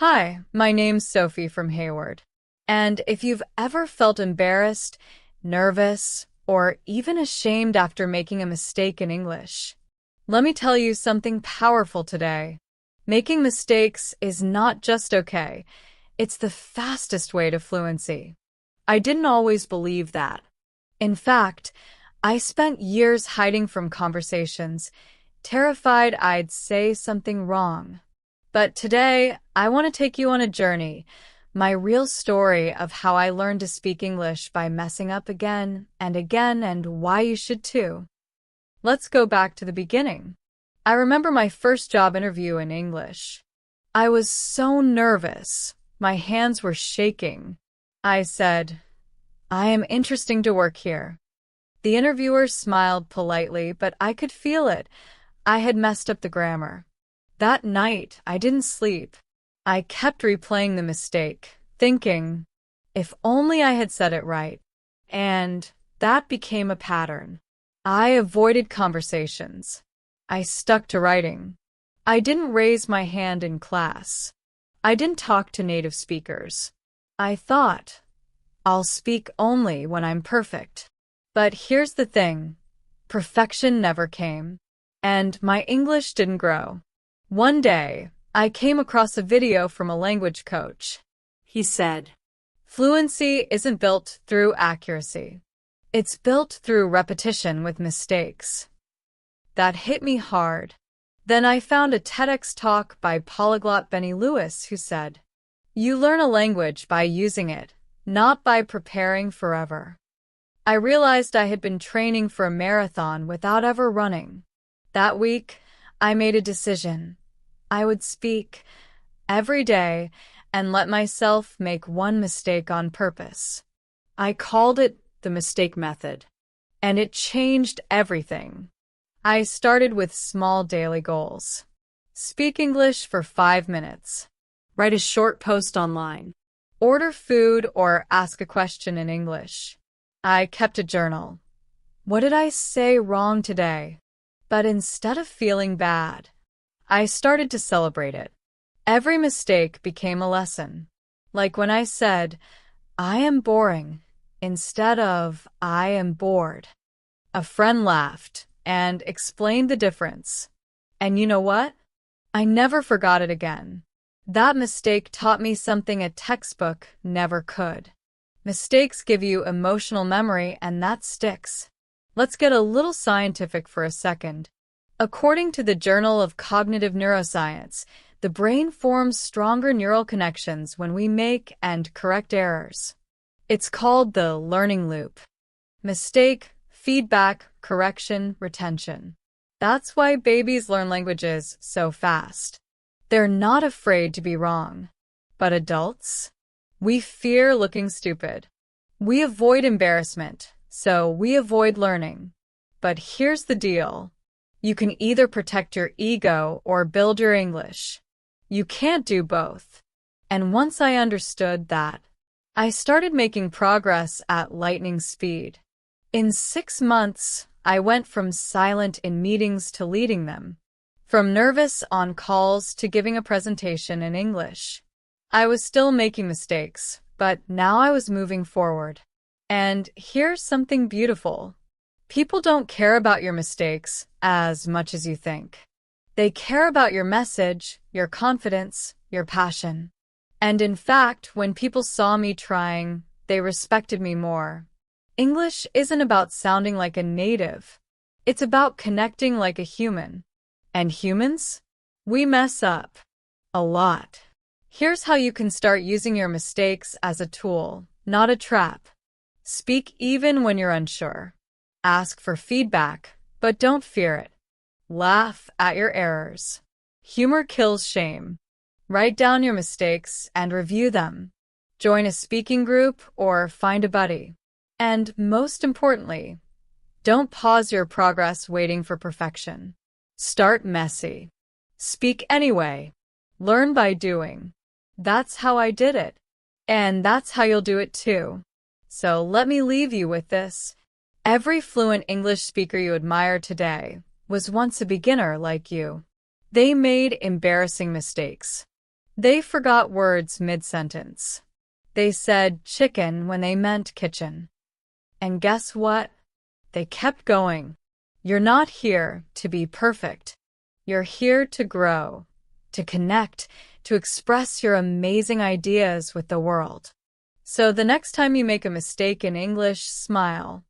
Hi, my name's Sophie from Hayward. And if you've ever felt embarrassed, nervous, or even ashamed after making a mistake in English, let me tell you something powerful today. Making mistakes is not just okay, it's the fastest way to fluency. I didn't always believe that. In fact, I spent years hiding from conversations, terrified I'd say something wrong. But today, I want to take you on a journey, my real story of how I learned to speak English by messing up again and why you should too. Let's go back to the beginning. I remember my first job interview in English. I was so nervous. My hands were shaking. I said, "I am interested to work here." The interviewer smiled politely, but I could feel it. I had messed up the grammar. That night, I didn't sleep. I kept replaying the mistake, thinking, if only I had said it right. And that became a pattern. I avoided conversations. I stuck to writing. I didn't raise my hand in class. I didn't talk to native speakers. I thought, I'll speak only when I'm perfect. But here's the thing. Perfection never came. And my English didn't grow. One day, I came across a video from a language coach. He said, "Fluency isn't built through accuracy. It's built through repetition with mistakes." That hit me hard. Then I found a TEDx talk by polyglot Benny Lewis who said, "You learn a language by using it, not by preparing forever." I realized I had been training for a marathon without ever running. That week, I made a decision. I would speak every day and let myself make one mistake on purpose. I called it the mistake method, and it changed everything. I started with small daily goals. Speak English for 5 minutes. Write a short post online. Order food or ask a question in English. I kept a journal. What did I say wrong today? But instead of feeling bad, I started to celebrate it. Every mistake became a lesson. Like when I said, "I am boring," instead of "I am bored." A friend laughed and explained the difference. And you know what? I never forgot it again. That mistake taught me something a textbook never could. Mistakes give you emotional memory, and that sticks. Let's get a little scientific for a second. According to the Journal of Cognitive Neuroscience, the brain forms stronger neural connections when we make and correct errors. It's called the learning loop. Mistake, feedback, correction, retention. That's why babies learn languages so fast. They're not afraid to be wrong. But adults? We fear looking stupid. We avoid embarrassment, so we avoid learning. But here's the deal. You can either protect your ego or build your English. You can't do both. And once I understood that, I started making progress at lightning speed. In 6 months, I went from silent in meetings to leading them, from nervous on calls to giving a presentation in English. I was still making mistakes, but now I was moving forward. And here's something beautiful. People don't care about your mistakes as much as you think. They care about your message, your confidence, your passion. And in fact, when people saw me trying, they respected me more. English isn't about sounding like a native. It's about connecting like a human. And humans? We mess up. A lot. Here's how you can start using your mistakes as a tool, not a trap. Speak even when you're unsure. Ask for feedback, but don't fear it. Laugh at your errors. Humor kills shame. Write down your mistakes and review them. Join a speaking group or find a buddy. And most importantly, don't pause your progress waiting for perfection. Start messy. Speak anyway. Learn by doing. That's how I did it. And that's how you'll do it too. So let me leave you with this. Every fluent English speaker you admire today was once a beginner like you. They made embarrassing mistakes. They forgot words mid-sentence. They said chicken when they meant kitchen. And guess what? They kept going. You're not here to be perfect. You're here to grow, to connect, to express your amazing ideas with the world. So the next time you make a mistake in English, smile,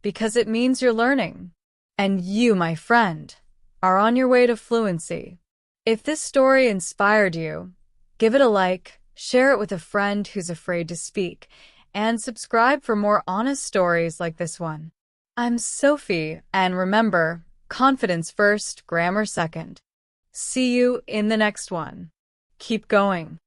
because it means you're learning. And you, my friend, are on your way to fluency. If this story inspired you, give it a like, share it with a friend who's afraid to speak, and subscribe for more honest stories like this one. I'm Sophie, and remember, confidence first, grammar second. See you in the next one. Keep going.